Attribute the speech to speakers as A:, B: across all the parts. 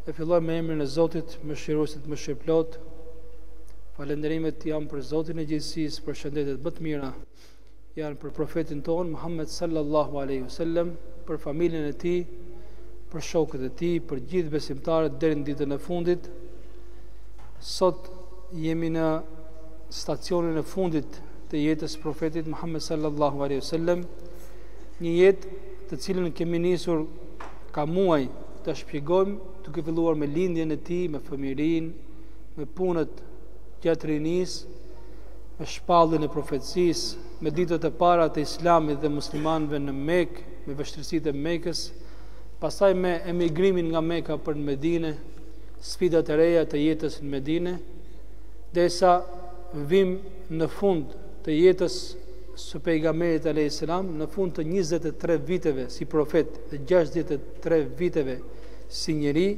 A: E filloj me emrin e Zotit, mëshiruesit mëshirëplot. Falënderimet janë për Zotin e gjithësisë, për shëndetet më të mira janë për profetin ton Muhammed sallallahu alaihi wasallam, për familjen e tij, për shokët e tij, për gjithë besimtarët deri në ditën e fundit. Sot jemi në stacionin e fundit të jetës profetit Muhammed sallallahu alaihi wasallam, një jetë të cilën kemi nisur ka muaj të shpjegojmë, duke filluar me lindjen e tij, me fëmijërinë, me punët gjatë rinisë, me shpalljen e profecisë, me ditët e para të Islamit dhe muslimanëve në Mekë, me vështirësitë e Mekës, pastaj me emigrimin nga Mekka për në Medinë, sfidat e reja të jetës në Medinë, derisa vim në fund të jetës së pejgamberit alayhis salam, në fund të 23 viteve si profet dhe 63 viteve si njeri,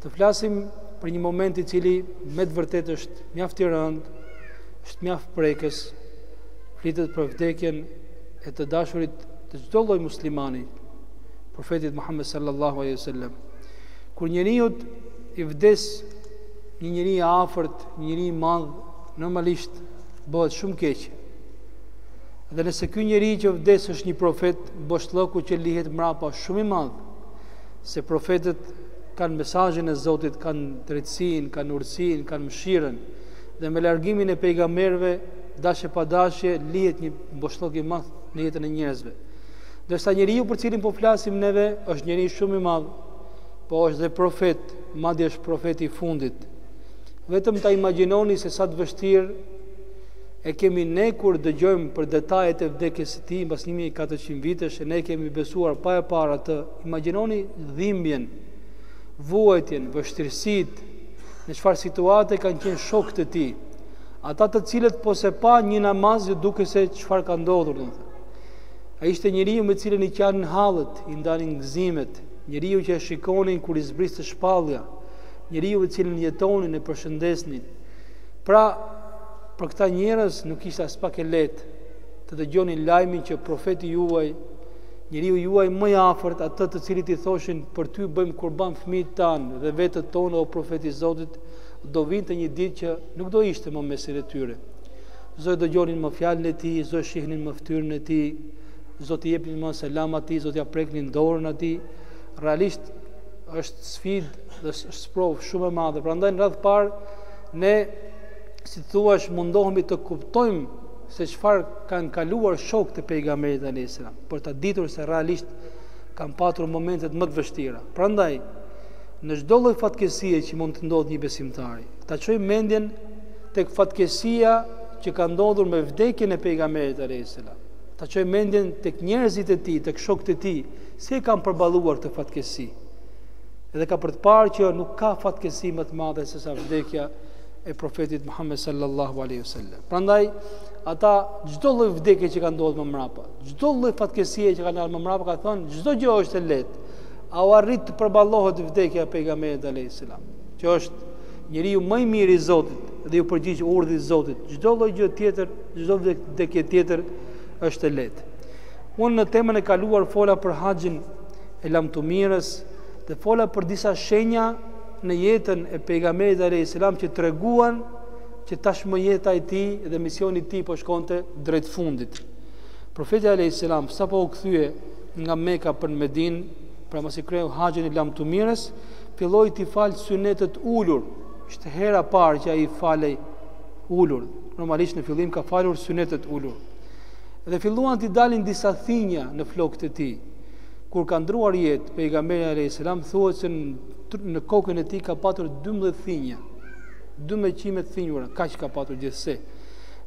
A: të flasim për një moment i cili me të vërtet është mjaft i rëndë, është mjaft prekës, flitet për vdekjen e të dashurit të çdo lloj muslimani, profetit Muhammed sallallahu alaihi wasallam. Kur njeriu i vdes, një njeri i afërt, një njeri i madh, normalisht bëhet shumë keq. Dhe nëse ky njeri që vdes është një profet, boshllëku që lihet mbrapa shumë i madh, se profetët kanë mesazhin e Zotit, kanë drejtësinë, kanë urtësinë, kanë mëshirën, dhe me largimin e pejgamberëve, dashje pa dashje, lihet një boshllëk i madh në jetën e njerëzve. Ndërsa njeriu për cilin po flasim neve është njeri shumë i madh, po është dhe profet, madje është profeti i fundit. Vetëm ta imagjinoni se sa të vështirë e kemi ne kur dëgjojmë për detajet e vdekjes së tij mbas 1400 vitesh, e ne kemi besuar pa e para të. Imagjinoni dhimbjen, vuajtjen, vështirësitë, në çfarë situate kanë qenë shokët e tij. Ata të cilët po se pa një namaz ju duke se çfarë ka ndodhur, domethënë. Ai ishte njeriu me cilën i qanin hallët, i ndanin gëzimet, njeriu që e shikonin kur i zbriste shpallja, njeriu me cilën jetonin e përshëndesnin. Pra, për këta njerëz nuk ishte as pak e lehtë të dëgjonin lajmin që profeti juaj, njeriu juaj më i afërt, atë të cilit i thoshin për ty bëjmë kurban fëmijët tanë dhe vetët tonë, o profeti i Zotit, do vinte një ditë që nuk do ishte më mesin e tyre. Zot dëgjonin më fjalën e tij, zot shihnin më fytyrën e tij, zot i jepnin më selam atij, zot ja preknin dorën atij. Realisht është sfidë dhe është sprovë shumë e madhe. Prandaj në radh parë ne, si thuash, mundohemi të kuptojmë se çfarë kanë kaluar shokët e pejgamberit alayhis salam, për ta ditur se realisht kanë patur momentet më të vështira. Prandaj, në çdo lloj fatkesie që mund të ndodhë një besimtari, ta çojmë mendjen tek fatkesia që ka ndodhur me vdekjen e pejgamberit alayhis salam. Ta çojmë mendjen tek njerëzit e tij, tek shokët e tij, si kanë përballuar këtë fatkesi. Edhe ka për të parë që nuk ka fatkesi më të madhe se sa vdekja e profetit Muhammed sallallahu alaihi wasallam. Prandaj ata çdo lloj vdekje që ka ndodhur më mbrapa, çdo lloj fatkesie që ka ndodhur më mbrapa, ka thënë çdo gjë është e lehtë. A u arrit të përballohet vdekja e pejgamberit alayhis salam, që është njeriu më i miri i Zotit dhe ju përgjigj urdhit të Zotit. Çdo lloj gjë tjetër, çdo vdekje tjetër është e lehtë. Unë në temën e kaluar fola për haxhin e lamtumirës dhe fola për disa shenja në jetën e pejgamberit alayhis salam që treguan që tashmë jeta e tij dhe misioni i tij po shkonte drejt fundit. Profeti alayhis salam sapo u kthye nga Mekka për në Medinë, pra mos i kreu haxhin e lamtumirës, filloi të falë sunetet ulur. Ishte hera parë që ai falej ulur. Normalisht në fillim ka falur sunetet ulur. Dhe filluan të dalin disa thinja në flokët e tij. Kur ka ndruar jetë, pejgamberi alayhis salam thuhet se në kokën e tij ka patur 12 thinja, 12 qime të thinjura, kaq ka patur gjithsesi.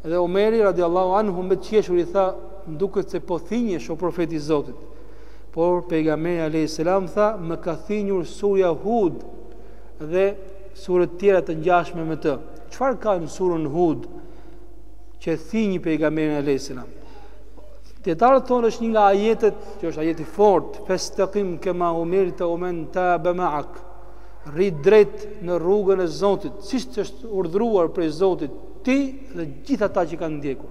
A: Dhe Omeri radiallahu anhu me qeshur i tha, duket se po thinjesh o profeti i Zotit. Por pejgamberi alayhis salam tha, më ka thinjur surja Hud dhe surët tjera të ngjashme me të. Çfarë ka në surën Hud që thinjë pejgamberi alayhis salam? Dietarët thonë është një nga ajetet që është ajeti fort, fastaqim kama umirta wa man taba ma'ak. Rrit drejt në rrugën e Zotit, siç është urdhëruar prej Zotit, ti dhe gjithë ata që kanë ndjekur.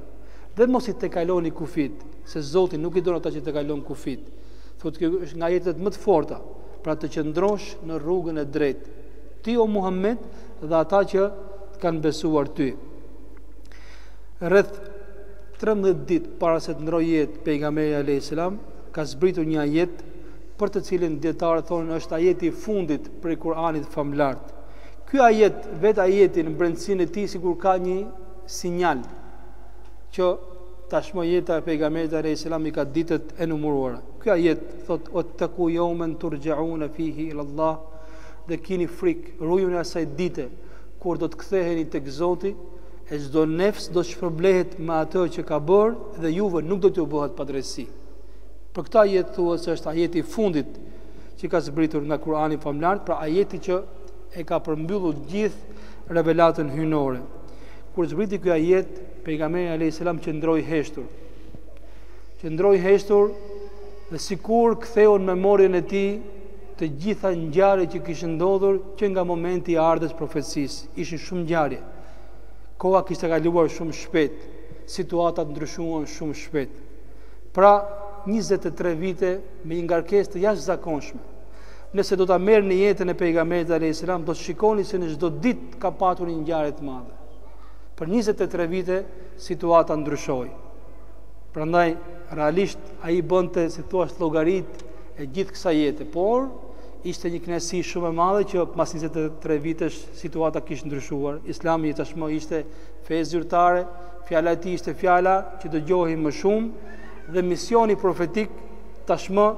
A: Dhe mos i tekaloni kufit, se Zoti nuk i don ata që tekalon kufit. Thotë që është nga ajetet më të forta. pra të qëndrosh në rrugën e drejtë, ti o Muhammed dhe ata që kanë besuar ty. Rreth 13 ditë para se të ndrojë jetë pejgamberi alayhis salam ka zbritur një ajet për të cilin dietarët thonë është ajeti i fundit për Kur'anit famlar. Ky ajet, vetë ajeti në brendësinë e tij sikur ka një sinjal që tashmë jeta e pejgamberit alayhis salam i ka ditët e numëruara. Ky ajet thotë wattaqu yawman turja'una fihi ila Allah, dhe kini frikë, rujuni asaj dite kur do të ktheheni tek Zoti, e çdo nefs do të shpërblehet me atë që ka bërë dhe juve nuk do t'ju bëhet padrejti. Për këtë ajet thuhet se është ajeti i fundit që ka zbritur nga Kur'ani famlar, pra ajeti që e ka përmbyllur gjithë revelatën hyjnore. Kur zbriti ky ajet, pejgamberi alayhis salam qëndroi heshtur. Qëndroi heshtur dhe sikur ktheu në memorien e tij të gjitha ngjarjet që kishin ndodhur që nga momenti i ardhes profecisë. Ishin shumë ngjarje. Koha kishte kaluar shumë shpejt, situatat ndryshuan shumë shpejt. Pra 23 vite me një ngarkesë të jashtëzakonshme. Nëse do ta merrni jetën e pejgamberit alayhis salam, do të shikoni se në çdo ditë ka patur një ngjarje të madhe. Për 23 vite situata ndryshoi. Prandaj realisht ai bënte, si thua, llogarit e gjithë kësaj jete, por ishte një kënaqësi shumë e madhe që pas 23 vitesh situata kishte ndryshuar. Islami tashmë ishte fe zyrtare, fjala e tij ishte fjala që dëgjohej më shumë dhe misioni profetik tashmë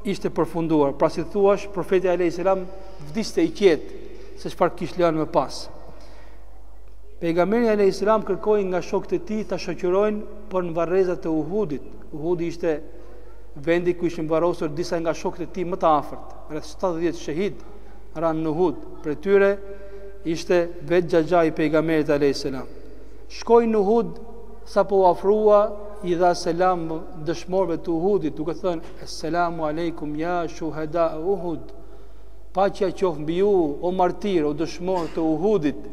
A: ishte përfunduar. Pra si thuash, profeti alayhis salam vdiste i qetë se çfarë kishte lënë më pas. Pejgamberi alayhis salam kërkoi nga shokët e tij ta shoqërojnë për në varrezat e Uhudit. Uhudi ishte vendi ku ishin varrosur disa nga shokët e tij më të afërt, rreth 70 shahid ranë në Uhud. Për tyre ishte vetë xhaxha i pejgamberit alayhis salam. Shkoi në Uhud, sapo u ofrua i dha selam dëshmorëve të Uhudit, duke thënë Assalamu alaikum ya shuhada Uhud. Paqja qoftë mbi ju o martir, o dëshmor të Uhudit.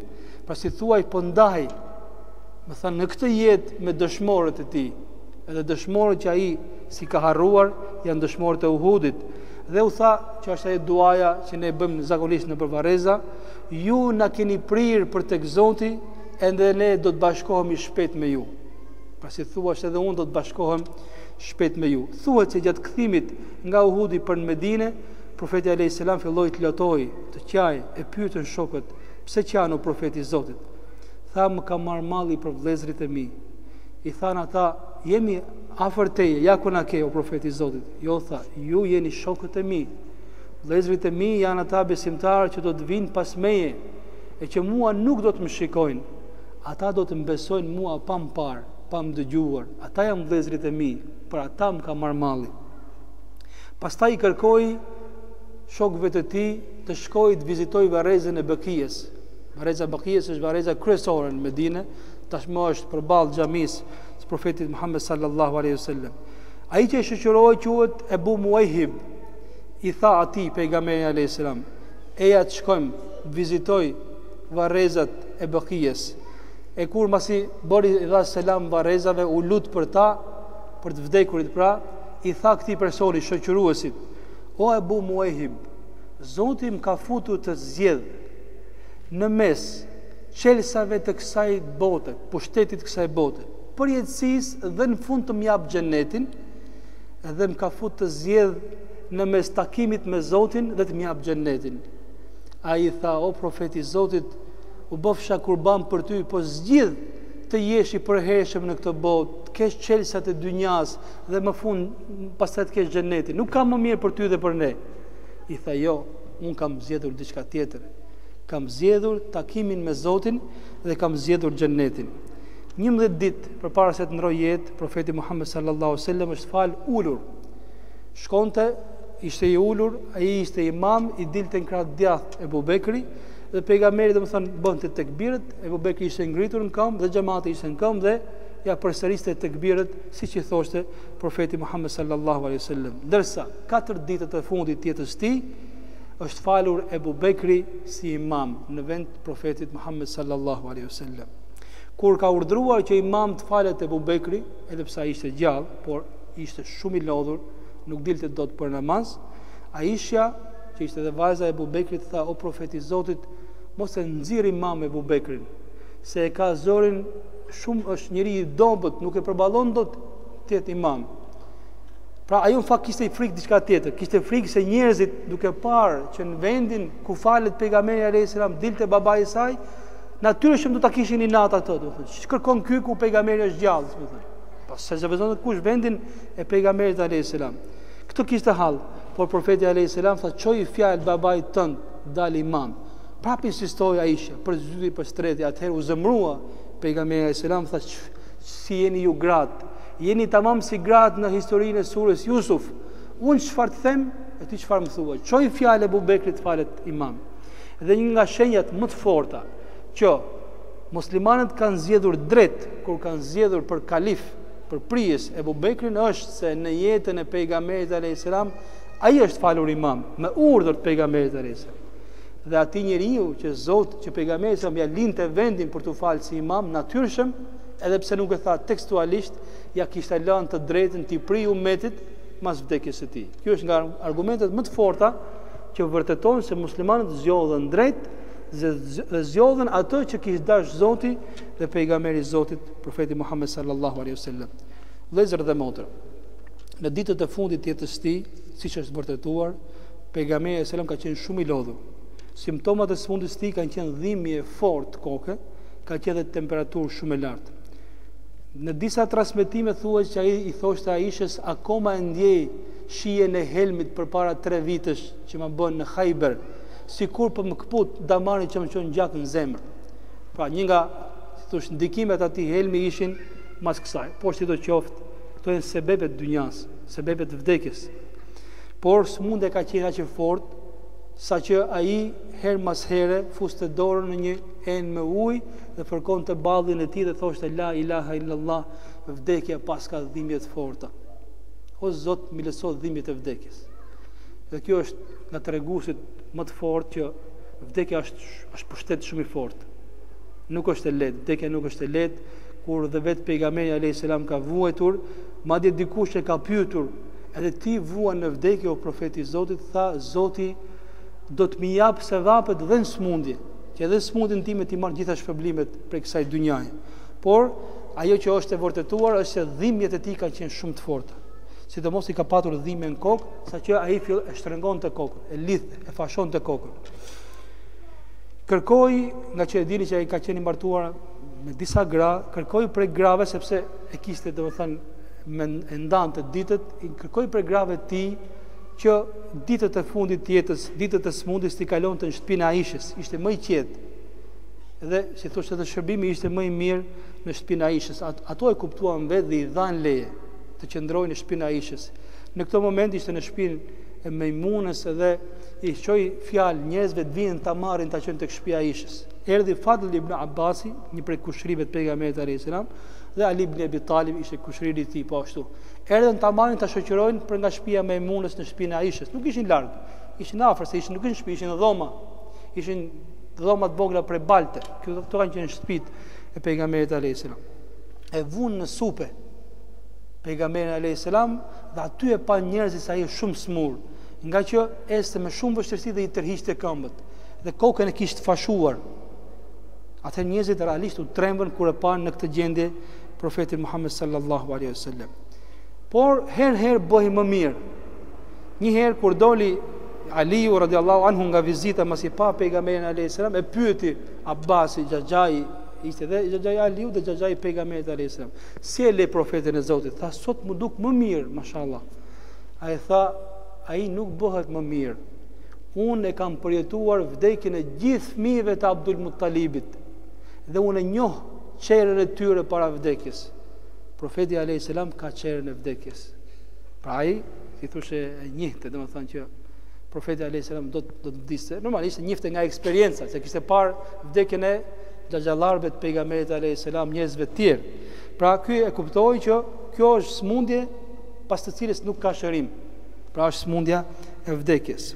A: Pra si thuaj po ndaj, më thënë në këtë jetë me dëshmorët e tij. Edhe dëshmorët që ai si ka harruar janë dëshmorët e Uhudit. Dhe u tha që është ajo duaja që ne bëjmë zakonisht në përvareza, ju na keni prirë për tek Zoti, ende ne do të bashkohemi shpejt me ju. Pra si thuash edhe unë do të bashkohem shpejt me ju. Thuhet se gjatë kthimit nga Uhudi për në Medinë, profeti alayhis salam filloi të lotoi, të qaj, e pyetën shokët, pse qanu profeti i Zotit? Tha, më ka marrë malli për vëllezërit e mi. I thanë ata, jemi afër teje, ja ku na ke o profeti i Zotit. Jo, tha, ju jeni shokët e mi. Vëllezërit e mi janë ata besimtarë që do të vinë pas meje e që mua nuk do të më shikojnë. Ata do të më besojnë mua pa më parë, pa më dëgjuar. Ata janë vëllezërit e mi, për ata më ka marrë malli. Pastaj i kërkoi shokëve të tij të shkojë të vizitojë varrezën e Bakijes. Varreza e Bakijes është varreza kryesore në Medinë, tashmë është përballë xhamisë së profetit Muhammed sallallahu alaihi wasallam. Ai që shoqëroi quhet Ebu Muwahhib, i tha atij pejgamberi alayhis salam, eja të shkojmë vizitoj varrezat e Bakijes. E kur masi bëri i dha selam varrezave, u lut për ta, për të vdekurit, pra i tha këtij personi shoqëruesit, o Ebu Muwahhib, Zoti më ka futur të zgjedh në mes çelësave të kësaj bote, pushtetit kësaj bote, për jetësisë dhe në fund të më jap xhenetin, dhe më ka futur të zgjedh në mes takimit me Zotin dhe të më jap xhenetin. Ai tha, o profeti i Zotit, u bofsha kurban për ty, po zgjidh të jesh i përhershëm në këtë botë, të kesh çelësat e dynjas dhe më fund pastaj të kesh xhenetin. Nuk ka më mirë për ty dhe për ne. I tha, jo, unë kam zgjedhur diçka tjetër. Kam zgjedhur takimin me Zotin dhe kam zgjedhur xhenetin. 11 ditë përpara se të ndrojë jetë, profeti Muhammed sallallahu alaihi wasallam është fal ulur. Shkonte, ishte i ulur, ai ishte imam, i dilte në krah djathtë Ebu Bekri, dhe pejgamberi domethënë bënte tekbirët, Ebu Bekri ishte ngritur në këmbë dhe xhamati ishte në këmbë dhe ja përsëriste tekbirët siç i thoshte profeti Muhammed sallallahu alaihi wasallam. Ndërsa 4 ditët e fundit të jetës së tij është falur Ebu Bekri si imam në vend të profetit Muhammed sallallahu alaihi wasallam. Kur ka urdhëruar që imam të falet Ebu Bekri, edhe pse ai ishte gjallë, por ishte shumë i lodhur, nuk dilte dot për namaz, Aisha që ishte dhe vajza e Ebu Bekrit, tha: o profeti i Zotit, mos e nxirr imam Ebu Bekrin, se e ka zorin shumë, është njëri i dobët, nuk e përballon dot të jetë imam. Pra ajo në fakt kishte frikë diçka tjetër, kishte frikë se njerëzit duke parë që në vendin ku falet pejgamberi alayhis salam dilte babai i saj, natyrisht do ta kishin inat ato, do thotë. Ç'kërkon ky ku pejgamberi është gjallë, do thotë. Pas se zëvezon kush vendin e pejgamberit alayhis salam. Këtë kishte hall, por profeti alayhis salam tha: çoj fjalë babait tënd, dal imam. Prapë insistoi Aisha për zyti për streti, atëherë u zëmrua pejgamberi alayhis salam, tha: si jeni ju gratë? Jeni tamam si gratë në historinë e surës Jusuf. Unë çfarë të them, e ti çfarë më thua? Çoj fjalë Ebu Bekrit falet imam. Dhe një nga shenjat më të forta që muslimanët kanë zgjedhur drejt kur kanë zgjedhur për kalif, për prijes Ebu Bekrin, është se në jetën e pejgamberit alayhis salam ai është falur imam me urdhër të pejgamberit alayhis salam. Dhe atij njeriu që pejgamberi sa ja linte vendin për të falë si imam, natyrshëm, edhe pse nuk e tha tekstualisht, ja kishte lënë të drejtën të pri umetit mas vdekjes së tij. Kjo është nga argumentet më të forta që vërtetojnë se muslimanët zgjodhen drejt dhe zgjodhen atë që kishte dash Zoti dhe pejgamberi i Zotit, profeti Muhammed sallallahu alaihi wasallam. Vëllezër dhe motra, në ditët e fundit të jetës së tij, siç është vërtetuar, pejgamberi sallallahu alaihi wasallam ka qenë shumë i lodhur. Simptomat e sëmundjes së tij kanë qenë dhimbje fortë koke, ka qenë edhe temperaturë shumë e lartë. Në disa transmetime thuhet që ai i thoshte Aishës: akoma e ndjej shijen e helmit përpara 3 vitesh që më bën në Khayber, sikur po më kput damari që më çon gjak në zemër. Pra një nga thosh ndikimet atij helmi ishin mas kësaj. Por sidoqoftë, këto janë sebepet e dynjas, sebepet e vdekjes. Por smundja ka qenë aq e fortë saqë ai her mas here fuste dorën në një enë me ujë dhe fërkonte ballin e tij dhe thoshte: la ilaha illallah, vdekja pas ka dhimbje të forta. O Zot, më lëso dhimbjet e vdekjes. Dhe kjo është nga treguesit më të fortë që vdekja është pushtet shumë i fortë. Nuk është e lehtë, vdekja nuk është e lehtë, kur dhe vetë pejgamberi alayhis salam ka vuajtur, madje dikush e ka pyetur: edhe ti vuan në vdekje o profeti i Zotit? Tha: Zoti do të më jap sevapet dhe në smundje, që edhe smundjen time ti marr gjitha shpërblimet prej kësaj dynjaje. Por ajo që është e vërtetuar është se dhimbjet e tij kanë qenë shumë të forta. Sidomos i ka patur dhimbje në kokë, saqë ai e shtrëngonte kokën, e lidhte, e fashonte kokën. Kërkoi, nga që e dini që ai ka qenë i martuar me disa gra, kërkoi prej grave, sepse e kishte domethënë me ndante ditët, i kërkoi prej grave të tij që ditët e fundit të jetës, ditët e smundjes t'i kalonte në shtëpinë e Aishës, ishte më i qetë. Dhe si thoshte edhe shërbimi ishte më i mirë në shtëpinë e Aishës. Ato e kuptuan vetë dhe i dhanë leje të qëndrojnë në shtëpinë e Aishës. Në këtë moment ishte në shtëpinë e Mejmunës dhe i çoi fjalë njerëzve të vinë ta marrin ta çojnë tek shtëpia e Aishës. Erdhi Fadl ibn Abbasi, një prej kushërive të pejgamberit alayhis salam, dhe Ali ibn Abi Talib ishte kushëri i tij po ashtu. Erdhën ta marrin ta shoqërojnë për nga shtëpia e Mejmunës në shtëpinë e Aishës. Nuk ishin larg, ishin afër, se nuk ishin shtëpi, ishin në dhoma. Ishin dhoma të vogla prej balte. Këto kanë qenë shtëpitë e pejgamberit alayhis salam. E vunë në supe pejgamberi alayhis salam dhe aty e pa njerëzit se ai është shumë smur, nga që este me shumë vështirësi dhe i tërhiqte këmbët dhe kokën e kishte fashuar. Atë njerëzit realisht u trembën kur e pan në këtë gjendje profetin Muhammed sallallahu alaihi wasallam. Por herë bëhej më mirë. Një herë kur doli Aliu radiallahu anhu nga vizita mas i pa pejgamberin alayhis salam, e pyeti Abbasi, xhaxhai, ishte dhe xhaxhai Aliu dhe xhaxhai pejgamberit alayhis salam: si e le profetin e Zotit? Tha: sot më duk më mirë, mashallah. Ai tha: ai nuk bëhet më mirë. Unë e kam përjetuar vdekjen e gjithë fëmijëve të Abdul Muttalibit dhe unë e njoh çerën e tyre para vdekjes. Profeti alayhis salam ka çerën e vdekjes. Pra ai, si thoshte, e njehte, domethënë që profeti alayhis salam do të vdiste. Normalisht njehte nga eksperjenca, se kishte parë vdekjen e xhaxhallarëve të pejgamberit alayhis salam, njerëzve të tjerë. Pra ky e kuptoi që kjo është smundje pas të cilës nuk ka shërim. Pra është smundja e vdekjes.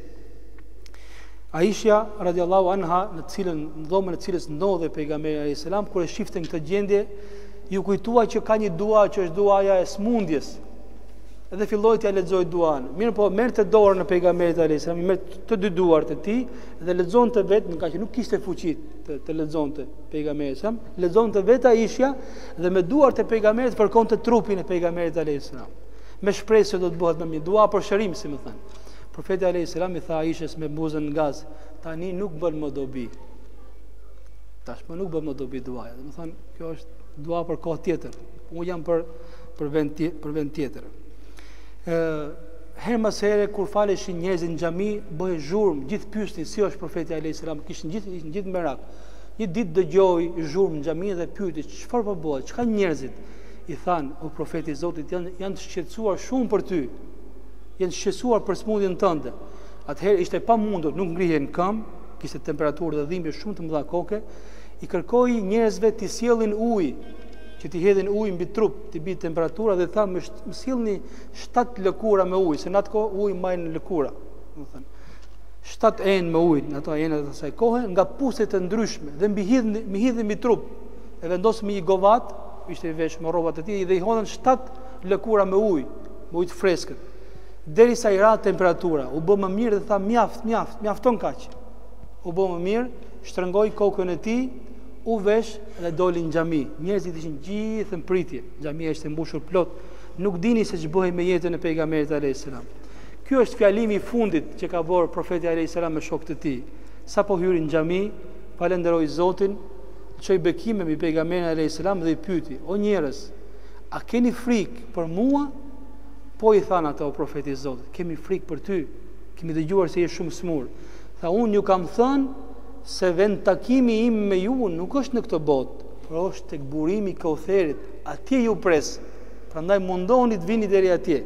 A: Aisha radiallahu anha, në dhomën e cilës ndodhe pejgamberi alayhis salam, kur e shifte në këtë gjendje, ju kujtua që ka një dua që është duaja e smundjes. dhe filloi t'ia lexoj duan. Mirë po, merrte dorën në pejgamberit alayhis salam, merrte të dy duart e tij dhe lexonte vetë, nga që nuk kishte fuqi të lexonte pejgamberit salam, lexonte vetë Aisha dhe me duart e pejgamberit fërkonte trupin e pejgamberit alayhis salam. Me shpresë se do të bëhet më mirë, dua për shërim, si më thënë. Profeti alayhis salam i tha Aishës me buzën në gaz, tani nuk bën më dobi. Tashmë nuk bën më dobi duaja. Do të thonë, kjo është dua për kohë tjetër. Unë jam për vend tjetër. Herë mas here kur faleshin njerëzit në xhami, bëhej zhurmë, gjithë pyesnin si është profeti alayhis salam, kishin gjithë merak. Një ditë dëgjoi zhurmë në xhami dhe pyeti, çfarë po bëhet? Çka njerëzit? I thanë, o profeti i Zotit, janë të shqetësuar shumë për ty. Janë shqetësuar për smundjen tënde. Atëherë ishte pamundur, nuk ngrihej në këmbë, kishte temperaturë dhe dhimbje shumë të mëdha koke, i kërkoi njerëzve t'i sjellin ujë, që t'i hedhin ujë mbi trup, t'i bi temperatura dhe tha, më sjellni 7 lëkura me ujë, se në atë kohë ujë mbajnë lëkura, do thënë. 7 enë me ujë, në ato enë të asaj kohe, nga puset të ndryshme dhe mbi hidhin mbi trup, e vendosën me një govat, ishte i vesh me rrobat e tij dhe i hodhën 7 lëkura me ujë të freskët. Derisa i ra temperatura, u bë më mirë dhe tha mjafton kaq. U bë më mirë, shtrëngoi kokën e tij, u vesh dhe doli në xhami. Njerëzit ishin gjithë në pritje. Xhamia ishte mbushur plot, nuk dini se ç'bëhej me jetën e pejgamberit alayhis salam. Ky është fjalimi i fundit që ka bërë profeti alayhis salam me shokët e tij. Sapo hyri në xhami, falenderoi Zotin, çoi bekime mbi pejgamberin alayhis salam dhe i pyeti: "O njerëz, a keni frikë për mua?" Po i thanë ata, o profeti i Zotit, "Kemi frikë për ty. Kemi dëgjuar se je shumë smur." Tha, "Unë ju kam thënë se vend takimi im me ju nuk është në këtë botë, por është tek burimi i Kautherit. Atje ju pres. Prandaj mundoni të vini deri atje."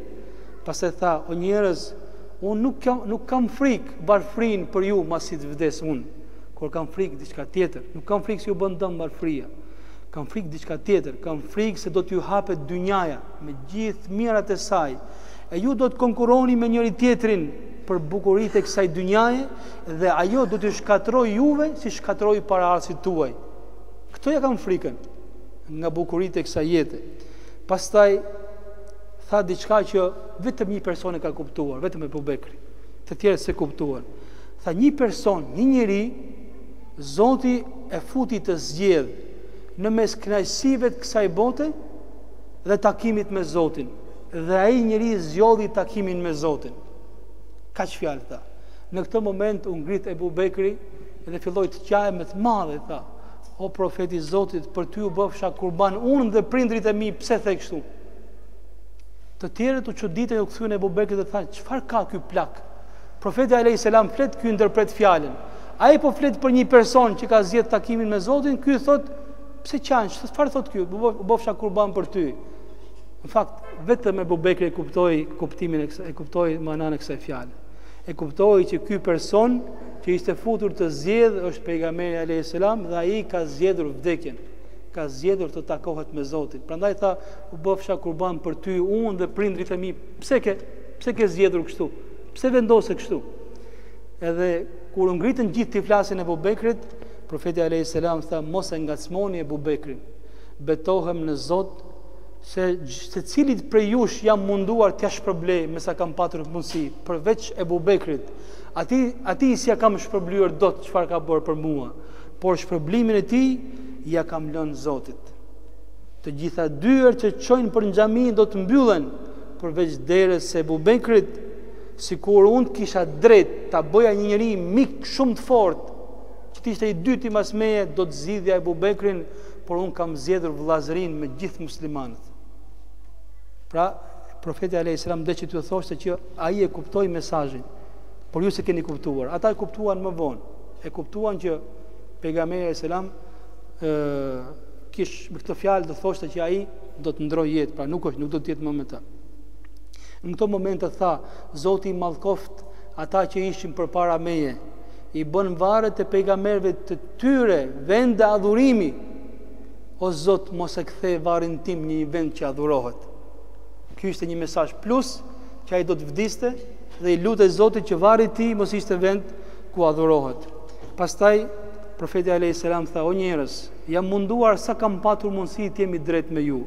A: Pastaj tha, "O njerëz, unë nuk kam frikë varfrin për ju masi të vdes unë. Kur kam frikë diçka tjetër. Nuk kam frikë se ju bën dëm varfria. Kam frikë diçka tjetër. Kam frikë se do t'ju hapet dynjaja me gjithë mirat e saj. E ju do të konkurroni me njëri tjetrin për bukuritë e kësaj dynjaje dhe ajo do t'ju shkatroj juve si shkatroj paraardhësit tuaj. Këto ja kam frikën nga bukuritë e kësaj jete." Pastaj tha diçka që vetëm një person e ka kuptuar, vetëm Abu Bekri. Të tjerët se kuptuan. Tha, një person, një njeri, Zoti e futi të zgjedh në mes kënaqësive të kësaj bote dhe takimit me Zotin. Dhe ai njeri zgjodhi takimin me Zotin. Kaq fjalë tha. Në këtë moment u ngrit Abu Bekri dhe filloi të qajë me të madhe, tha: "O profeti i Zotit, për ty u bëfsha kurban unë dhe prindrit e mi, pse the kështu?" Të tjerët u çuditën, u kthyen Abu Bekrit dhe thanë: "Çfarë ka ky plak?" Profeti alayhis salam flet, ky ndërpret fjalën. Ai po flet për një person që ka zgjedh takimin me Zotin, ky thot: "Pse qan? Çfarë thot ky? U bëfsha kurban për ty." Në fakt, vetëm Abu Bekri kuptoi kuptimin e kuptoi manan e kësaj fjale. E kuptoi që ky person që ishte futur të zgjedh është pejgamberi alayhis salam dhe ai ka zgjedhur vdekjen. Ka zgjedhur të takohet me Zotin. Prandaj tha: "U bëfsha kurban për ty unë dhe prindrit e mi." Pse ke zgjedhur kështu? Pse vendose kështu? Edhe kur u ngritën gjithë të flasin Abu Bekrit, profeti alayhis salam tha: "Mos e ngacmoni Abu Bekrin. Betohem në Zot se cilit prej jush jam munduar t'ja shpërblej me sa kam patur mundësi, përveç Abu Bekrit. Ati si ja kam shpërblyer dot çfarë ka bërë për mua, por shpërblimin e tij ja kam lënë Zotit. Të gjitha dyert që çojnë për xhamin do të mbyllen, përveç derës se Abu Bekrit, sikur unë kisha drejt ta bëja një njeri mik shumë të fortë, që të ishte i dyti mas meje, do të zgjidhja Abu Bekrin, por unë kam zgjedhur vëllazërinë me gjithë muslimanët." Pra, profeti alayhis salam dhe që t'ju thoshte që ai e kuptoi mesazhin, por ju se keni kuptuar. Ata e kuptuan më vonë. E kuptuan që pejgamberi alayhis salam kish me këtë fjalë do thoshte që ai do të ndrojë jetë, pra nuk do të jetë më me ta. Në këto momente tha: "Zoti i mallkoft ata që ishin përpara meje, i bën varret e pejgamberëve të tyre vende adhurimi. O Zot, mos e kthej varrin tim një vend që adhurohet." Ky ishte një mesazh plus që ai do të vdiste dhe i lutej Zotit që varri i tij mos ishte vend ku adhurohet. Pastaj profeti alayhis salam tha: "O njerëz, jam munduar sa kam patur mundësi të jemi drejt me ju.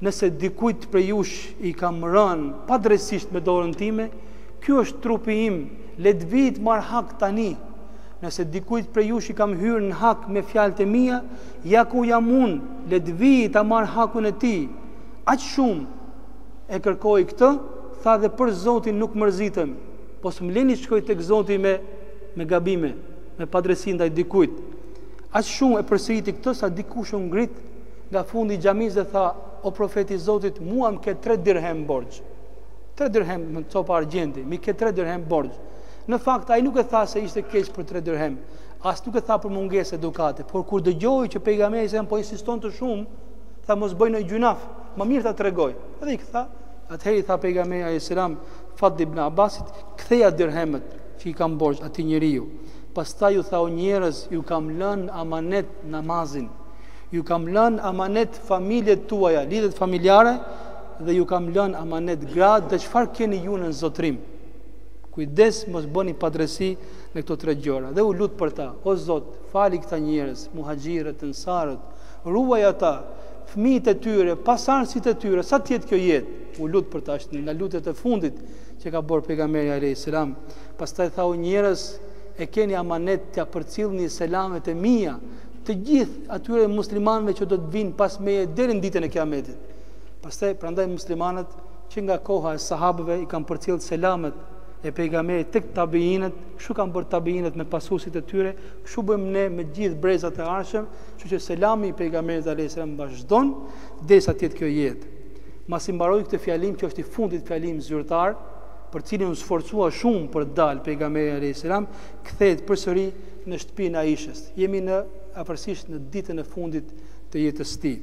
A: nëse dikujt prej jush i kam rënë padrejtisht me dorën time, ky është trupi im, le të vit marr hak tani. Nëse dikujt prej jush i kam hyrë në hak me fjalët e mia, ja ku jam unë, le të vit ta marr hakun e tij. Aq shumë e kërkoi këtë, tha dhe për Zotin nuk mërzitem, po s'm leni shkoj tek Zoti me gabime, me padrejsi ndaj dikujt. Aq shumë e përsëriti këtë sa dikush u ngrit nga fundi i xhamisë dhe tha: o profeti i Zotit, mua më ke 3 dirhem borxh. 3 dirhem me copa argjendi, mi ke 3 dirhem borxh. Në fakt ai nuk e tha se ishte keq për 3 dirhem, as nuk e tha për mungesë edukate, por kur dëgjoi që pejgamberi po insiston të shumë, tha mos bëj në gjunaf, më mirë ta tregoj. Edhe i tha, atëherë i tha pejgamberi alayhis salam Fadl ibn Abbasit, ktheja dirhemet që i kam borxh atij njeriu. Pastaj ju tha: o njerëz, ju kam lënë amanet namazin, ju kam lënë amanet familjet tuaja, lidhet familjare, dhe ju kam lënë amanet gratë dhe çfarë keni ju në zotrim. Kujdes mos bëni padresi në këto 3 gjëra. Dhe u lut për ta: o Zot, fali këta njerëz, muhaxhirët, ensarët, ruaj ata, fëmijët e tyre, pasardhësit e tyre, sa të jetë kjo jetë. U lut për ta, është nga lutjet e fundit që ka bërë pejgamberi alayhis salam. Pastaj tha: o njerëz, e keni amanet t'ia përcjellni selamet e mia të gjithë atyre muslimanëve që do të vinë pas meje deri në ditën e Kiametit. Pastaj prandaj muslimanët që nga koha e sahabëve i kanë përcjellë selamet e pejgamberit tek tabiinët, kështu kanë bërë tabiinët me pasuesit e tyre, kështu bëjmë ne me gjithë brezat e arshëm, kështu që selami i pejgamberit alayhis salam vazhdon derisa të jetë kjo jetë. Masi mbaroi këtë fjalim që është i fundit fjalim zyrtar, për cilin u sforcua shumë për dal pejgamberi alayhis salam, kthehet përsëri në shtëpinë e Aishës. Jemi në afërsisht në ditën e fundit të jetës së tij.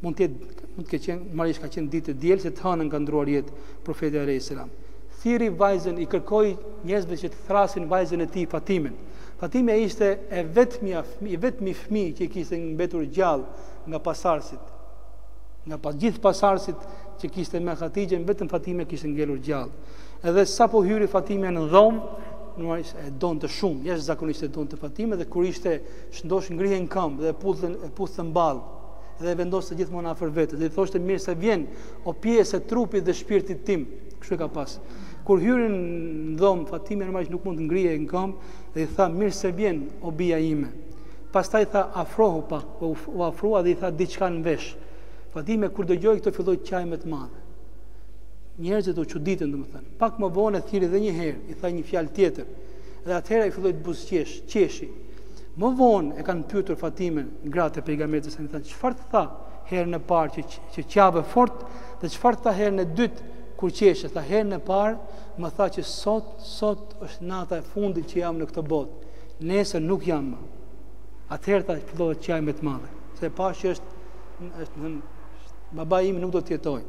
A: Mund të ketë marrësh ka qenë ditë e diel se të hënën ka ndruar jetë profeti alayhis salam. Thiri vajzën, i kërkoi njerëzve që të thrasin vajzën e tij Fatimen. Fatime ishte i vetmi fëmijë që kishte mbetur gjallë nga pasardhësit. Nga gjithë pasardhësit që kishte me Hatixhen, vetëm Fatime kishte ngelur gjallë. Edhe sapo hyri Fatime në dhomë, normalisht e donte shumë, jashtëzakonisht e donte Fatime, dhe kur ishte shëndosh ngrihej në këmbë dhe e puthte mball, dhe vendoste gjithmonë afër vetes, dhe i thoshte: mirë se vjen, o pjesë e trupit dhe shpirtit tim. Kështu e ka pas. Kur hyrin në dhomë, Fatime normalisht nuk mund të ngrihej në këmbë, dhe i tha: mirë se vjen, o bija ime. Pastaj tha: afrohu pak, u afrua dhe i tha diçka në vesh. Fatime kur dëgjoi këtë filloi të qaj më të madhe. Njerëzit u çuditën, domethënë. Pak më vonë thiri edhe një herë, i tha një fjalë tjetër. Dhe atëherë i filloi të buzëqesh, qeshi. Më vonë e kanë pyetur Fatimen gratë e pejgamberit sa i thanë: çfarë të tha herën e parë që qave fort, dhe çfarë tha herën e dytë kur qeshe? Tha: herën e parë më tha që sot është nata e fundit që jam në këtë botë. Nesër nuk jam më. Atëherë tha filloi të qaj më të madhe. Se pash që është baba im nuk do të jetojë.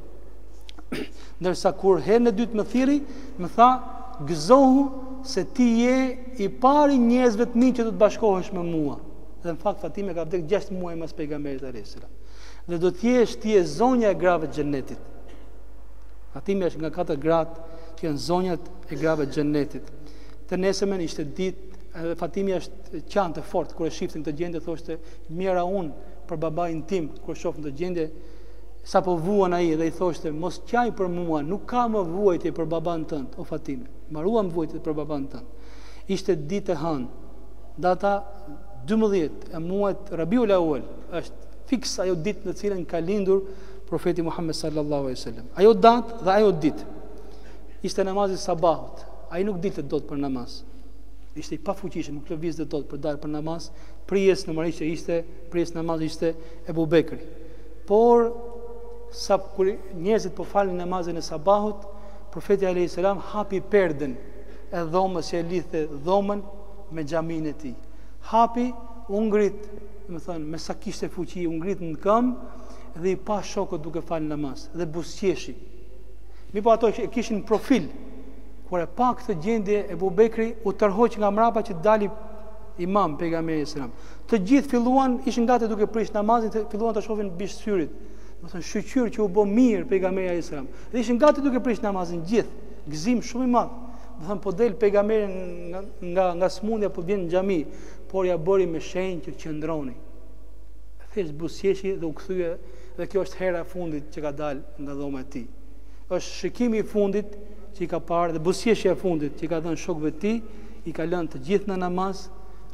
A: Ndërsa kur herën e dytë më thiri, më tha: gëzohu se ti je i pari njerëzve të mi që do të bashkohesh me mua. Dhe në fakt Fatime ka vdekur 6 muaj mas pejgamberit alayhis salam. Dhe do të jesh ti e zonja e grave të xhennetit. Fatime është nga 4 gratë që janë zonjat e grave të xhennetit. Të nesërmen ishte ditë, edhe Fatime është qante fort kur e shiftin këtë gjendje, thoshte: mira unë për babain tim kur shohim këtë gjendje. Sa po vuan ai dhe i thoshte: mos qaj për mua, nuk ka më vuajtje për baban tënd, o Fatime. Mbaruam vuajtjet për baban tënd. Ishte ditë e hënë. Data 12 e muajit Rabiul Awwal, është fiks ajo ditë në cilën ka lindur profeti Muhammed sallallahu alaihi wasallam. Ajo datë dhe ajo ditë ishte namazi sabahut. Ai nuk dilte dot për namaz. Ishte i pafuqishëm, nuk lëvizte dot për dalë për namaz. Prijes normalisht prijes namaz ishte Ebu Bekri. Por sa kur njerëzit po falin namazin e sabahut, profeti alayhis salam hapi perden e dhomës që e lidhte dhomën me xhamin e tij. Hapi, u ngrit, domethënë me sa kishte fuqi, u ngrit në këmbë dhe i pa shokët duke falë namaz dhe buzëqeshi. Mi po ato kishin profil. Kur e pa këtë gjendje, Ebu Bekri u tërhoq nga mrapa që dali imam pejgamberi sallallahu alajhi wasallam. Të gjithë filluan, ishin gati duke prish namazin, filluan të shohin bish syrit. Domethënë shqyr që u bë mirë pejgamberi sallallahu alajhi wasallam. Dhe ishin gati duke prish namazin gjithë, gëzim shumë i madh. Domethënë po del pejgamberi nga smundja, po vjen në xhami, por ja bëri me shenjë që qëndroni. Thjesht buzëqeshi dhe u kthye dhe kjo është hera e fundit që ka dalë nga dhoma e tij. Është shikimi i fundit që i ka parë dhe buzëqeshja e fundit që i ka dhënë shokëve të tij, i ka lënë të gjithë në namaz,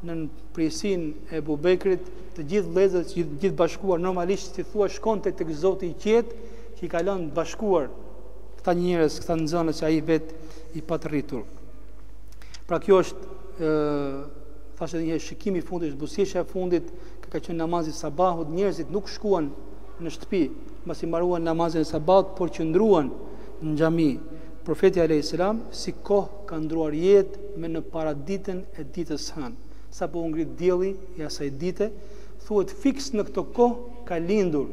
A: në prisinë e Abu Bekrit, të gjithë vëllezërit, të gjithë bashkuar, normalisht si thua shkonte tek Zoti i qetë, që i ka lënë bashkuar këta njerëz, këta nxënës që ai vet i pa të rritur. Pra kjo është thashë edhe një shikimi i fundit, buzëqeshja e fundit, ka qenë namazi sabahut, njerëzit nuk shkuan në shtëpi mbasi mbaruan namazin e sabahut, por qëndruan në xhami. Profeti alayhis salam si kohë ka ndruar jetë me në paraditën e ditës hënë. Sa po u ngrit dielli i asaj dite, thuhet fiks në këtë kohë ka lindur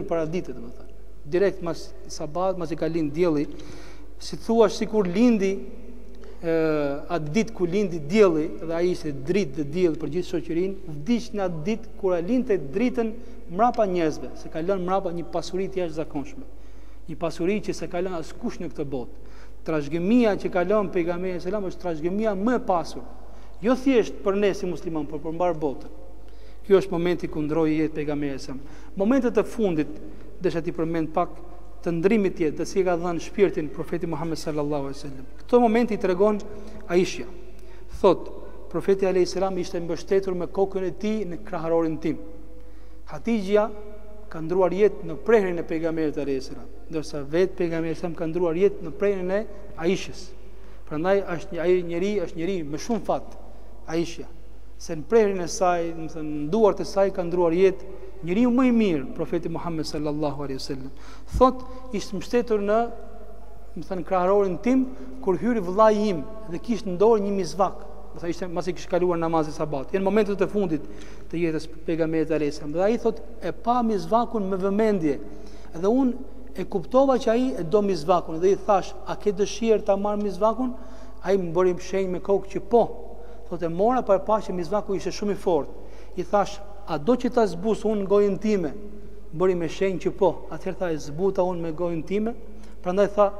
A: paraditë, domethënë. Direkt mas sabat, mas i ka lind dielli, si thuash sikur lindi atë ditë ku lindi dielli, dhe ai ishte dritë dhe diell për gjithë shoqërinë, vdiq në atë ditë kur linte dritën mbrapa njerëzve, se ka lënë mbrapa një pasuri të jashtëzakonshme. Një pasuri që se ka lënë askush në këtë botë. Trashëgimia që ka lënë pejgamberi selam është trashëgimia më e pasur. Jo thjesht për ne si musliman, por për mbar botën. Ky është momenti ku ndroi jetë pejgamberi selam. Momentet e fundit desha ti përmend pak të ndrimit jetë, dhe si ka dhënë shpirtin profeti Muhammed sallallahu alaihi wasallam. Këto momenti i tregon Aisha. Thot, profeti alayhis salam ishte mbështetur me kokën e tij në kraharorin tim. Hatixha ka ndruar jetë në prehrin e pejgamberit alayhis salam, ndërsa vetë pejgamberi selam ka ndruar jetë në prehrin e Aishës. Prandaj është njeri me shumë fat, Aisha, se në prehrin e saj, në duart e saj ka ndruar jetë njeriu më i mirë, profeti Muhammed sallallahu alaihi wasallam. Thot, ishte mbështetur në, kraharorin tim kur hyri vëllai im dhe kishte në dorë një mizvak. Ishte masi kishte kaluar namazin sabat. Në momentet e fundit të jetës pejgamberit alayhis salam. Dhe ai thot, e pa mizvakun me vëmendje. Dhe unë e kuptova që ai e do mizvakun dhe i thash, a ke dëshirë ta marr mizvakun? Ai më bëri shenjë me kokë që po. Thot, e mora për pa që mizvaku ishte shumë i fortë. I thash, a do që ta zbus unë gojën time? Bëri me shenjë që po. Atëherë tha, e zbuta unë me gojën time. Prandaj tha,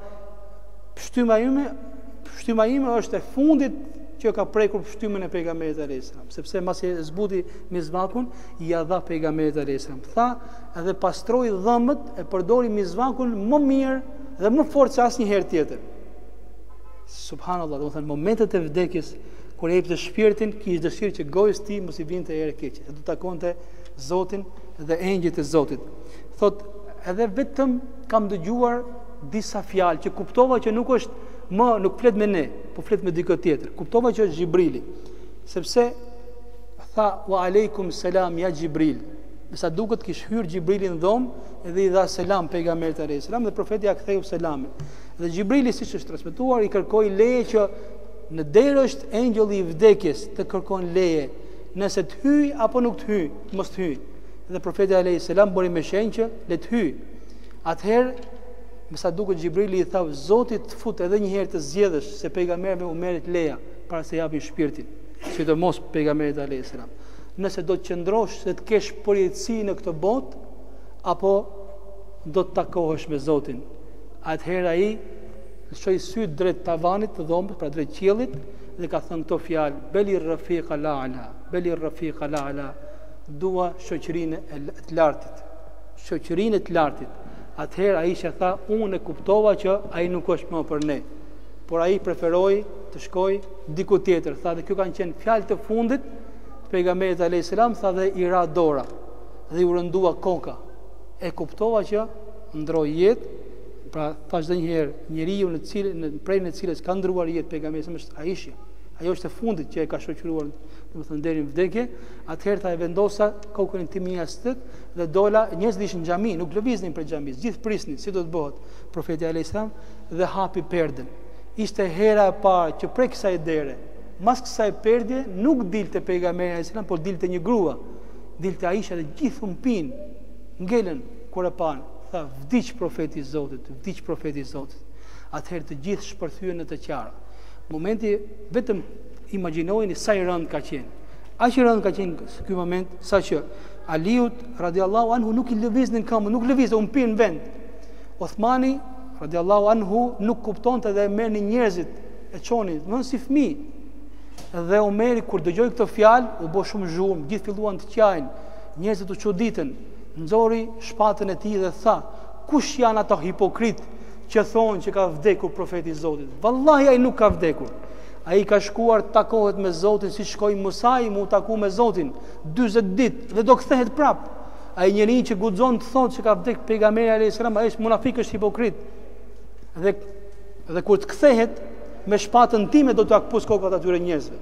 A: pështyma ime është e fundit që ka prekur pështymën e pejgamberit alayhis salam, sepse mbasi e zbuti mizvakun, i ia dha pejgamberit alayhis salam. Tha, edhe pastroi dhëmbët, e përdori mizvakun më mirë dhe më fort se asnjëherë tjetër. Subhanallahu, domethënë momentet e vdekjes kur e jepte shpirtin, kishte dëshirë që gojës tij mos i vinte erë keqe, se do takonte Zotin dhe engjëjt e Zotit. Thot, edhe vetëm kam dëgjuar disa fjalë që kuptova që nuk flet me ne, po flet me dikë tjetër. Kuptova që është Xhibrili, sepse tha wa aleikum salam ya Xhibril. Sa duket kish hyr Xhibrili në dhomë dhe i dha selam pejgamberit alayhis salam dhe profeti ja ktheu selamin. Dhe Xhibrili, siç është transmetuar, i kërkoi leje që në derë është engjëlli i vdekjes, të kërkon leje, nëse të hyj apo nuk të hyj, mos të hyj. Dhe profeti alayhis salam bëri me shenjë që le të hyj. Atëherë, me sa duket Xhibrili i tha, Zoti të fut edhe një herë të zgjedhësh, se pejgamberëve u merret leja para se japin shpirtin, sidomos pejgamberit alayhis salam. Nëse do të qëndrosh se të kesh përjetësi në këtë botë, apo do të takohesh me Zotin. Atëherë ai lëshoi syt drejt tavanit të dhomës, pra drejt qiellit, dhe ka thënë këto fjalë: Beli rafiqa la'ala, beli rafiqa la'ala, dua shoqërinë e të lartit. Shoqërinë e të lartit. Atëherë Aisha tha, unë e kuptova që ai nuk është më për ne, por ai preferoi të shkojë diku tjetër. Tha, dhe kjo kanë qenë fjalë të fundit pejgamberit alayhis salam, tha, dhe i ra dora dhe i rëndua koka. E kuptova që ndroi jetë. Pra thash edhe një herë, njeriu në prejën e cilës ka ndruar jetë pejgamberi është Aisha. Ajo është e fundit që e ka shoqëruar, domethënë deri në vdekje. Atëherë tha, e vendosa kokën time jashtë dhe dola, njerëzit ishin në xhami, nuk lëviznin për xhamis, gjithë prisnin si do të bëhet profeti alayhis salam dhe hapi perden. Ishte hera e parë që prej kësaj dere, mas kësaj perdje nuk dilte pejgamberi alayhis salam, por dilte një grua, dilte Aisha dhe gjithë humpin, ngelën kur e pan. Tha, vdiq profeti i Zotit, vdiq profeti i Zotit. Atëherë të gjithë shpërthyen në të qara. Momenti, vetëm imagjinojeni sa i rënd ka qenë. Aq i rënd ka qenë ky moment, saqë Aliut radiallahu anhu nuk i lëviznin këmbën, nuk lëvizte, u mpi në vend. Uthmani radiallahu anhu nuk kuptonte dhe e merrnin njerëzit, e çonin, domthon si fëmijë. Dhe Omeri kur dëgjoi këtë fjalë, u bë shumë zhurmë, gjithë filluan të qajnë, njerëzit u çuditën. nxori shpatën e tij dhe tha: "Kush janë ato hipokrit që thonë që ka vdekur profeti i Zotit? Vallahi ai nuk ka vdekur. Ai ka shkuar të takohet me Zotin si shkoi Musa mu taku me Zotin 40 ditë dhe do kthehet prap. Ai njeriu që guxon të thotë që ka vdekur pejgamberi alayhis salam, ai është munafik, është hipokrit. Dhe kur të kthehet me shpatën time do t'u akpus kokat atyre njerëzve."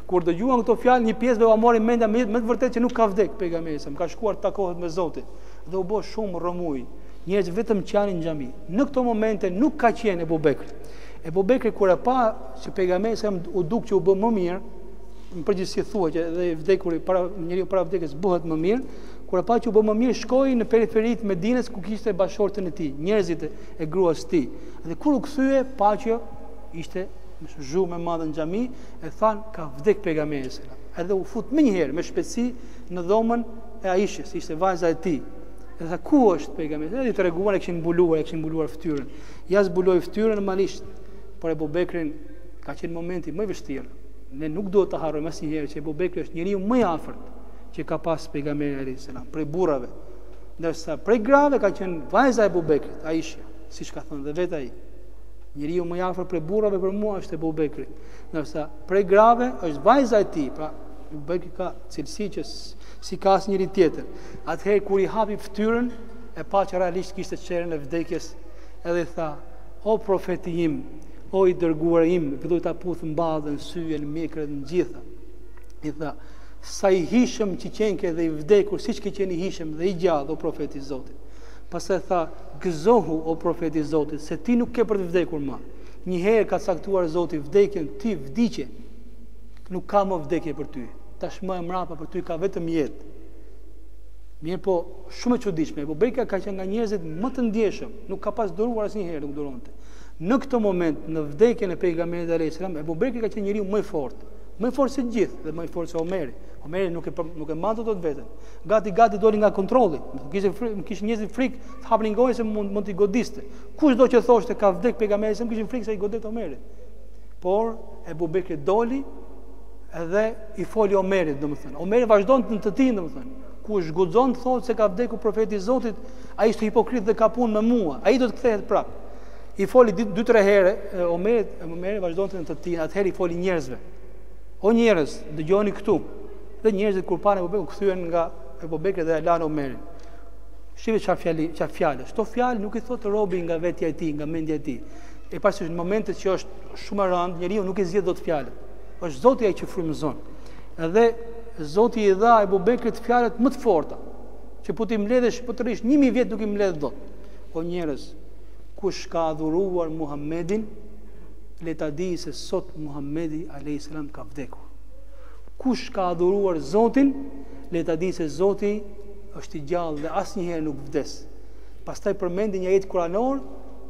A: Kur dëgjuan këto fjalë, një pjesë do marrin mendja me të vërtetë që nuk ka vdekur pejgamberi sa, ka shkuar të takohet me Zotin dhe u bë shumë rrëmuj. Njerëz vetëm që janë në xhami. Në këto momente nuk ka qenë Ebu Bekri. Ebu Bekri kur e pa që pejgamberi sa u duk që u bë më mirë, në përgjithësi thuhet që edhe vdekuri njeriu para vdekjes bëhet më mirë, kur e pa që u bë më mirë, shkoi në periferitë e Medinës ku kishte bashortën e tij, njerëzit e gruas së tij. Dhe kur u kthye, pa që ishte zhumë e madhe në xhami, e than ka vdek pejgamberi sa. Edhe u fut më një herë me shpejtësi në dhomën e Aishës, ishte vajza e tij. E tha: "Ku është pejgamberi?" Edhe i treguan, e kishin mbuluar fytyrën. Ja zbuloi fytyrën normalisht, por Ebu Bekrin ka qenë momenti më i vështirë. Ne nuk duhet të harrojmë asnjëherë që Ebu Bekri është njeriu më i afërt që ka pas pejgamberi alayhis salam, prej burrave. Ndërsa prej grave ka qenë vajza e Ebu Bekrit, Aisha, siç ka thënë dhe vetë ai. Njeriu më i afërt prej burrave për mua është Ebu Bekri. Ndërsa prej grave është vajza e tij. Pra Ebu Bekri ka cilësi që si ka asnjëri tjetër. Atëherë kur i hapi fytyrën, e pa që realisht kishte çerën e vdekjes, edhe i tha: "O profeti im, o i dërguar im", filloi ta puth mbadhën, syjen, mjekrët, në gjitha. I tha: "Sa i hishëm që qenke dhe i vdekur, siç ke qenë i hishëm dhe i gjallë, o profeti i Zotit." Pastaj tha: "Gëzohu, o profeti i Zotit, se ti nuk ke për të vdekur më. Një herë ka caktuar Zoti vdekjen, ti vdiqe. Nuk ka më vdekje për ty. Tashmë e mrapa për ty ka vetëm jetë." Mirë po, shumë e çuditshme. Ebu Bekri ka qenë nga njerëzit më të ndjeshëm, nuk ka pas duruar asnjëherë, nuk duronte. Në këtë moment, në vdekjen e pejgamberit alayhis salam, Ebu Bekri ka qenë njeriu më i fortë. Më i fortë se gjithë dhe më i fortë se Omeri. Omeri nuk e mante dot veten. Gati doli nga kontrolli. Kishin njerëzit frikë të hapnin gojën se mund t'i godiste. Kushdo që thoshte ka vdek pejgamberi, se kishin frikë se i godet Omeri. Por Ebu Bekri doli edhe i foli Omerit, domethënë. Omeri vazhdon të tij, domethënë. Kush guxon të thotë se ka vdekur profeti i Zotit, ai është hipokrit dhe ka punë me mua. Ai do të kthehet prap. I foli 2-3 herë Omeri vazhdon të tij, atëherë i foli njerëzve. O njerëz, dëgjoni këtu. Dhe njerëzit kur panë Ebu Bekrin kthyen nga Ebu Bekri dhe e lanë Omerin. Shive çfarë fjalë. Çto fjalë nuk i thotë robi nga vetja e tij, nga mendja e tij. E pasi në momentet që është shumë e rëndë, njeriu nuk i zgjedh dot fjalët. Është Zoti ai që frymëzon. Edhe Zoti i dha Ebu Bekrit fjalët më të forta, që po ti mbledhesh po të rish 1000 vjet nuk i mbledh dot. O njerëz, kush ka adhuruar Muhammedin, le ta di se sot Muhammedi alayhis salam ka vdekur. Kush ka adhuruar Zotin, le ta di se Zoti është i gjallë dhe asnjëherë nuk vdes. Pastaj përmendi një ajet kuranor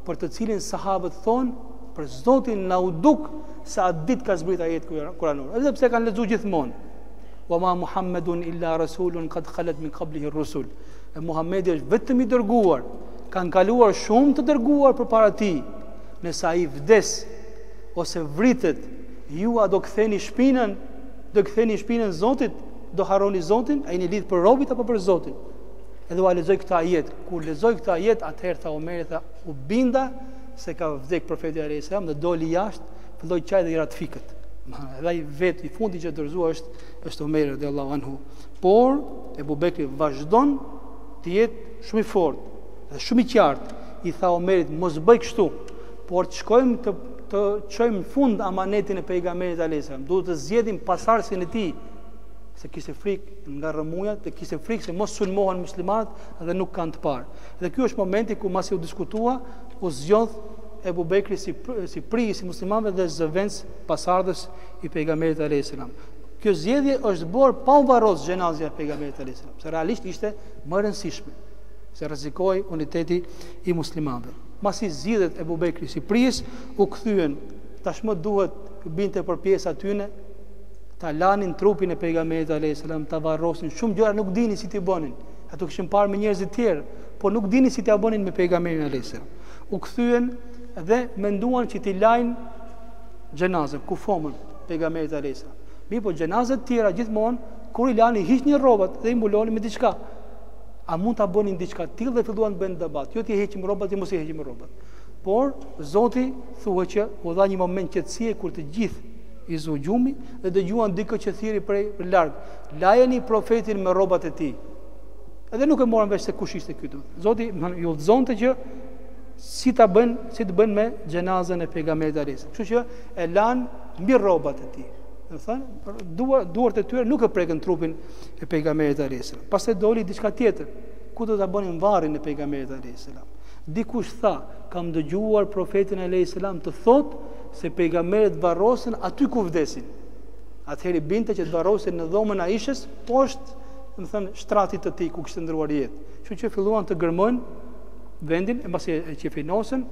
A: për të cilin sahabët thonë, për Zotin na u duk se atë ditë ka zbrit ajet kuranor. Edhe pse kanë lexuar gjithmonë. Wa ma Muhammedun illa rasulun qad khalat min qablihi ar-rusul. Muhamedi është vetëm i dërguar. Kanë kaluar shumë të dërguar përpara tij. Nëse ai vdes ose vritet, ju a do ktheni shpinën Zotit, do harroni Zotin, ai një lidh për robit apo për Zotin. Edhe u lexoj këtë ajet. Kur lexoj këtë ajet, atëherë tha Omeri, tha, u binda se ka vdek profeti alayhis salam dhe doli jashtë, filloi çaj dhe i ratifikët. Edhe ai vetë i fundi që dërzua është Omeri radhiyallahu anhu. Por Ebu Bekri vazhdon të jetë shumë i fortë dhe shumë i qartë. I tha Omerit, mos bëj kështu, por të shkojmë të çojmë në fund amanetin e pejgamberit alayhis salam. Duhet të zgjedhim pasardhësin e tij, se kishte frikë nga rrëmujat dhe kishte frikë se mos sulmohen muslimanët dhe nuk kanë të parë. Dhe ky është momenti ku masi u diskutua, u zgjodh Ebu Bekri si prisi muslimanëve dhe zëvendës pasardhës i pejgamberit alayhis salam. Kjo zgjedhje është bërë pa u varros xhenazja e pejgamberit alayhis salam, se realisht ishte më e rëndësishme, se rrezikoi uniteti i muslimanëve. Masi zgjidhet Ebu Bekri si pris, u kthyen. Tashmë duhet binte për pjesë atyne, ta lanin trupin e pejgamberit alayhis salam, ta varrosin. Shumë gjëra nuk dinin si t'i bënin. Ato kishin parë me njerëz të tjerë, por nuk dinin si t'ia bënin me pejgamberin alayhis salam. U kthyen dhe menduan që t'i lajnë xhenazën, kufomën pejgamberit alayhis salam. Mirë, po xhenazat të tjera gjithmonë kur i lani hiqnin rrobat dhe i mbulonin me diçka. A mund ta bënin diçka të tillë dhe filluan të bëjnë debat. Jo ti heqim rrobat, ti mos i heqim rrobat. Por Zoti thuhet që u dha një moment qetësie kur të gjithë i zugjumi dhe dëgjuan dikë që thiri për larg. Lajeni profetin me rrobat e tij. Edhe nuk e morën vesh se kush ishte ky. Zoti ju udhëzonte që si të bën me xhenazën e pejgamberit alayhis. Kështu që e lan mbi rrobat e tij. Do thënë, duart e tyre nuk e prekën trupin e pejgamberit alayhis. Pastaj doli diçka tjetër. Ku do ta bënin varrin e pejgamberit alayhis. Dikush tha, kam dëgjuar profetin alayhis të thotë se pejgamberët varrosen aty ku vdesin. Atëherë binte që të varrosen në dhomën e Aishës, poshtë, do thënë, shtratit të tij ku kishte ndruar jetë. Kështu që filluan të gërmojnë vendin, e mbasi e qefinosën,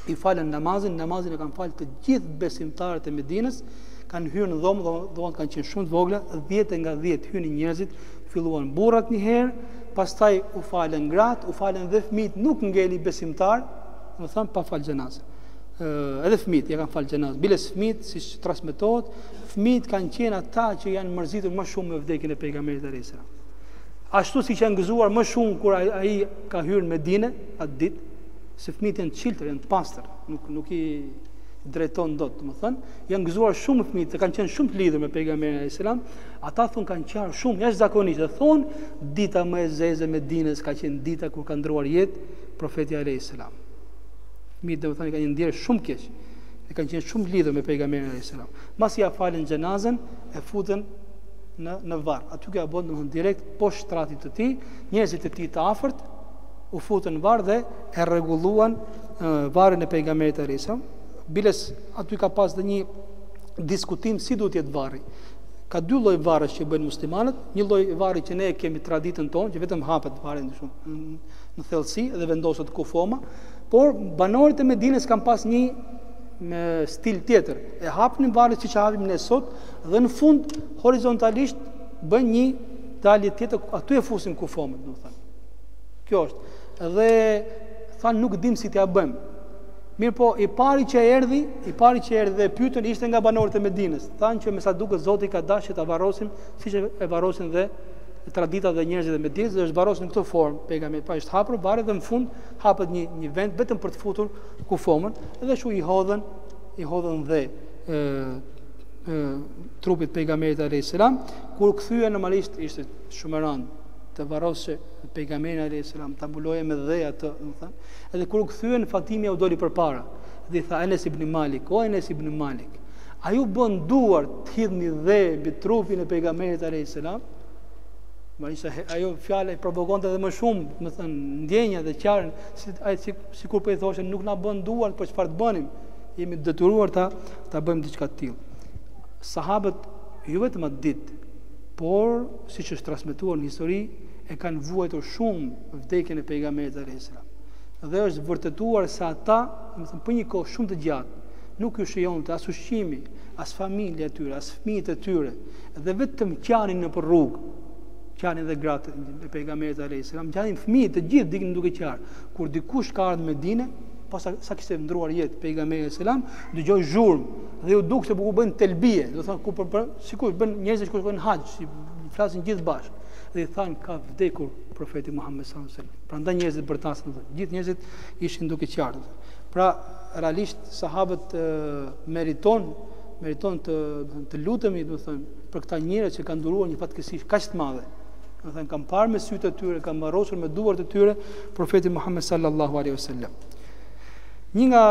A: i falën namazin e kanë falë të gjithë besimtarët e Medinës, kanë hyrë në dhomë, dhomat kanë qenë shumë të vogla, 10 nga 10 hynin njerëzit, filluan burrat një herë, pastaj u falën gratë, u falën dhe fëmijët, nuk ngeli besimtar, do thënë pa falë xhenazë. Edhe fëmijët ja kanë falë xhenazë. Biles fëmijët, siç transmetohet, fëmijët kanë qenë ata që janë mërzitur më shumë me vdekjen e pejgamberit alayhis salam. Ashtu si që janë gëzuar më shumë kur ai ka hyrë në Medinë atë ditë, se fëmijët janë të çiltër, janë të pastër, nuk i drejton dot, domethënë, janë gëzuar shumë fëmijët, kanë qenë shumë të lidhur me pejgamberin alayhis salam. Ata thonë kanë qarë shumë jashtëzakonisht, dhe thonë dita më e zezë e Medinës ka qenë dita kur ka ndruar jetë profeti alayhis salam. Fëmijët domethënë kanë ndjerë shumë keq. E kanë qenë shumë të lidhur me pejgamberin alayhis salam. Masi ja falën xhenazën, e futën në varr. Aty që ja bën domethënë direkt poshtë shtratit të tij, njerëzit e tij të afërt u futën në varr dhe e rregulluan varrin e pejgamberit alayhis salam. Biles aty ka pas dhe një diskutim si duhet jetë varri. Ka dy lloj varrësh që bëjnë muslimanët, një lloj varri që ne kemi traditën tonë, që vetëm hapet varri në thellësi dhe vendoset kufoma, por banorët e Medinës kanë pas një me stil tjetër. E hapnin varrin siç hapim ne sot dhe në fund horizontalisht bën një dalje tjetër, aty e fusin kufomet, domethënë. Kjo është. Dhe thanë nuk dim si t'ja bëjmë. Mirë po, i pari që erdhi dhe pyetën ishte nga banorët e Medinës. Thanë që me sa duket Zoti ka dashur që ta varrosim siç e varrosin dhe tradita dhe njerëzit e Medinës, dhe është varrosin në këtë formë. Pejgamberi pa është hapur varri dhe në fund hapet një vend vetëm për të futur kufomën, dhe shu i hodhën dhe trupit pejgamberit alayhis salam. Kur kthye normalisht ishte shumë e rëndë të varrosë pejgamberin alayhis salam, ta mbuloje me dhe atë, domethënë. Edhe kur u kthyen Fatimia u doli përpara dhe i tha Enes ibn Malik, o Enes ibn Malik, a ju bën duar të hidhni dhe mbi trupin e pejgamberit alayhis salam? Ajo fjalë provokonte edhe më shumë, domethënë, ndjenja dhe qarën, sikur po i thoshte nuk na bën duar, po çfarë të bënim? Jemi detyruar ta bëjmë diçka të tillë. Sahabët jo vetëm atë ditë, por siç është transmetuar në histori, e kanë vuajtur shumë vdekjen e pejgamberit alayhis salam. Dhe është vërtetuar se ata, domethënë, për një kohë shumë të gjatë, nuk ju shijonte as ushqimi, as familja e tyre, as fëmijët e tyre, dhe vetëm qanin nëpër rrugë, qanin dhe gratë e pejgamberit alayhis salam, qanin fëmijët të gjithë dikën duke qarë. Kur dikush ka ardhur në Medinë, pas sa kishte ndruar jetë pejgamberi alayhis salam, dëgjoi zhurmë dhe u duk se po bën telbie, do thonë ku sikur bën njerëzit që shkojnë haxh, flasin gjithë bashkë. Dhe i thanë ka vdekur profeti Muhammed sallallahu alaihi wasallam. Prandaj njerëzit bërtasën, gjithë njerëzit ishin duke qartë. Pra realisht sahabët meriton të lutemi, do thënë, për këta njerëz që kanë duruar një fatkeqësi kaq të madhe. Do thënë kanë parë me sytë e tyre, kanë mbarosur me duart e tyre profeti Muhammed sallallahu alaihi wasallam. Një nga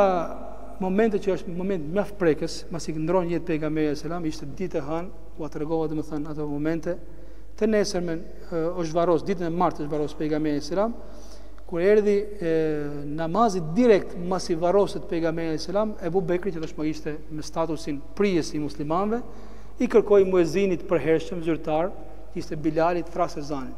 A: momente që është moment mjaft prekës, pasi ndron jetë pejgamberi sallallahu alaihi wasallam, ishte ditë e hënë, u tregova domethënë ato momente. Të nesërmen është varros, ditën e martë është varros pejgamberi selam, kur erdhi namazi direkt masi varroset pejgamberi selam, Ebu Bekri, që tashmë ishte me statusin prijes i muslimanëve, i kërkoi muezinit përhershëm zyrtar, ishte Bilali, të thras ezanin.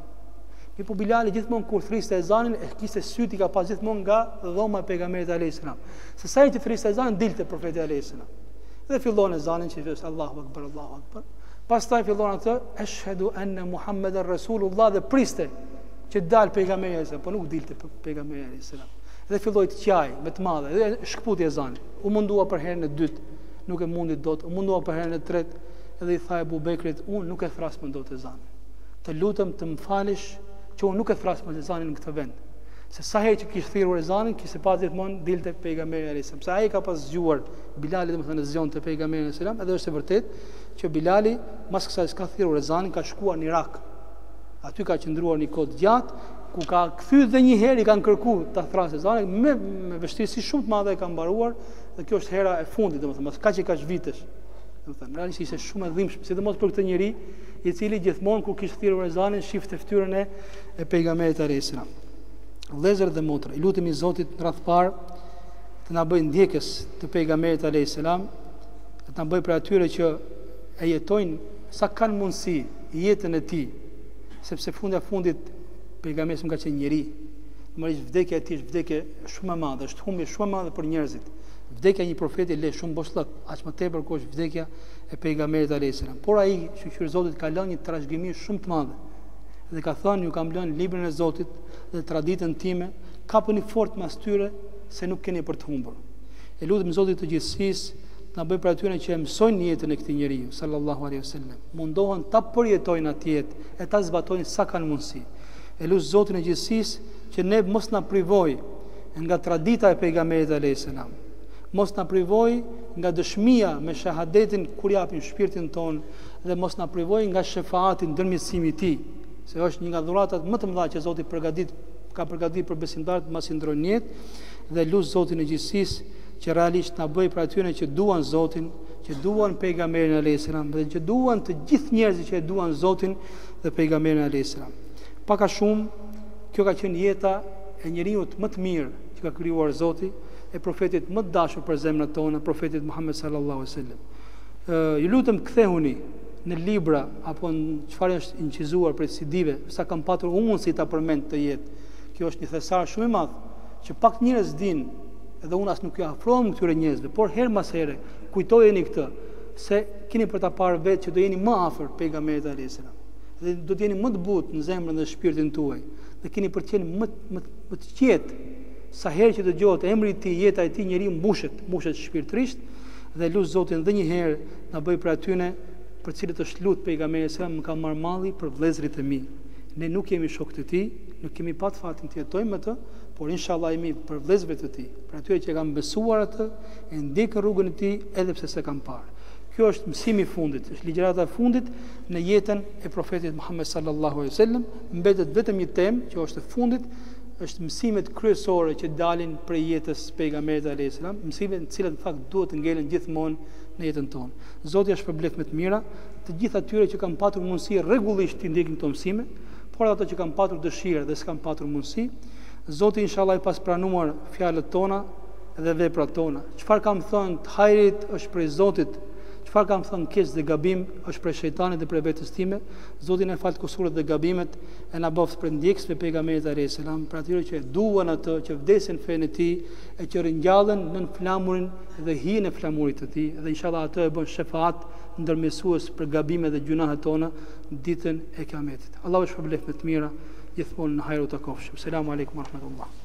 A: Po Bilali gjithmonë kur thriste ezanin, e kishte syt i ka pas gjithmonë nga dhoma e pejgamberit alayhis salam. Se sa i thriste ezanin, dilte profeti alayhis salam. Dhe fillon ezanin që thotë Allahu Akbar, Allahu Akbar. Pastaj fillon atë ashhadu anna Muhammeden Rasulullah dhe priste që dal pejgamberi alayhis salam, po nuk dilte pejgamberi alayhis salam. Dhe filloi të qaj me të madhe, dhe shkputi ezanin. U mundua për herën e dytë, nuk e mundi dot. U mundua për herën e tretë, edhe i tha Ebu Bekrit, unë nuk e thras më dot ezanin. Të lutem të më falësh që unë nuk e thras me ezanin në këtë vend. Se sa herë që kishte thirrur ezanin, kishte pas gjithmonë dilte pejgamberi alayhis salam. Sa ai ka pas zgjuar Bilali, domethënë zgjonte pejgamberin alayhis salam, edhe është e vërtetë që Bilali mas kësaj s'ka thirrur ezanin, ka shkuar në Irak. Aty ka qëndruar një kohë gjatë, ku ka kthyr dhe një herë i kanë kërkuar ta thrasë ezanin, me vështirësi shumë të madhe e ka mbaruar, dhe kjo është hera e fundit, domethënë mas kaq vitesh. Domethënë realisht ishte shumë e dhimbshme, sidomos për këtë njerëz i cili gjithmonë kur kishte thirrur ezanin shifte fytyrën e pejgamberit alayhis salam. Vëllezër dhe motra, i lutemi Zotit në radh parë të na bëjë ndjekës të pejgamberit alayhis salam, të na bëjë për atyre që e jetojnë sa kanë mundësi jetën e tij, sepse fundit pejgamberi më ka qenë njeri. Normalisht vdekja e tij është vdekje shumë e madhe, është humbje shumë e madhe për njerëzit. Vdekja e një profeti le shumë boshllëk, aq më tepër kur është vdekja e pejgamberit alayhis salam. Por ai, shqyrë Zotit, ka lënë një trashëgimi shumë të madhe. Dhe ka thënë, ju kam lënë librin e Zotit dhe traditën time, kapuni fort mas tyre se nuk keni për të humbur. E lutem Zotit të gjithësisë na bëj për atyre që e mësojnë jetën e këtij njeriu sallallahu alaihi wasallam. Mundohen ta përjetojnë atë jetë e ta zbatojnë sa kanë mundësi. E lutem Zotin e gjithësisë që ne mos na privoj nga tradita e pejgamberit alayhis salam. Mos na privoj nga dëshmia me shahadetin kur japin shpirtin ton, dhe mos na privoj nga shefaati, ndërmjetësimi i tij, se është një nga dhuratat më të mëdha që Zoti ka përgatitur për besimtarët mbas i ndrojnë jetë, dhe lut Zotin e gjithësisë që realisht na bëj për atyre që duan Zotin, që duan pejgamberin alayhis salam, dhe që duan të gjithë njerëzit që e duan Zotin dhe pejgamberin alayhis salam. Pak a shumë, kjo ka qenë jeta e njeriu më të mirë që ka krijuar Zoti, e profetit më të dashur për zemrat tona, profetit Muhammed sallallahu alaihi wasallam. Ju lutem kthehuni në libra apo në çfarë është incizuar për CD-ve, sa kam patur mundësi ta përmend të jetë. Kjo është një thesar shumë i madh që pak njerëz dinë, edhe unë as nuk ju afrohem këtyre njerëzve, por her mas here kujtojeni këtë, se keni për ta parë vetë që do jeni më afër pejgamberit alayhis salam. Dhe do të jeni më të butë në zemrën dhe shpirtin tuaj, dhe keni për të qenë më të qetë. Sa herë që dëgjohet emri i tij, jeta e tij, njeriu mbushet shpirtërisht, dhe lut Zotin edhe një herë na bëj për atyre për cilët është lut pejgamberi sa më ka marrë malli për vëllezërit e mi. Ne nuk jemi shokët e tij, nuk kemi pat fatin të jetojmë me të, por inshallah jemi për vëllezërit e tij, për atyre që kanë besuar atë, e ndjekën rrugën e tij edhe pse s'e kanë parë. Kjo është mësimi i fundit, është ligjërata e fundit në jetën e profetit Muhammed sallallahu alaihi wasallam. Mbetet vetëm një temë që është e fundit, është mësimet kryesore që dalin prej jetës pejgamberit alayhis salam, mësimet të cilat në fakt duhet të ngelen gjithmonë në jetën tonë. Zoti është shpërblet me të mira të gjithë atyre që kanë patur mundësi rregullisht të ndjekin këto mësime, por ato që kanë patur dëshirë dhe s'kan patur mundësi. Zoti inshallah i pas pranuar fjalët tona dhe veprat tona. Çfarë kam thënë të hajrit është prej Zotit, çfarë kam thënë keq dhe gabim është prej shejtanit dhe prej vetes time. Zoti na fal kusuret dhe gabimet, e na bëft për ndjekësve pejgamberit alayhis salam, për atyre që e duan atë, që vdesin fenë e tij, e që ringjallen nën flamurin dhe hijen e flamurit të tij, dhe inshallah atë e bën shefaat ndërmjetësues për gabimet dhe gjunahet tona ditën e Kiametit. Allahu shpërblet me të mira gjithmonë në hajër të kofshëm. Selamun alejkum wa rahmatullah.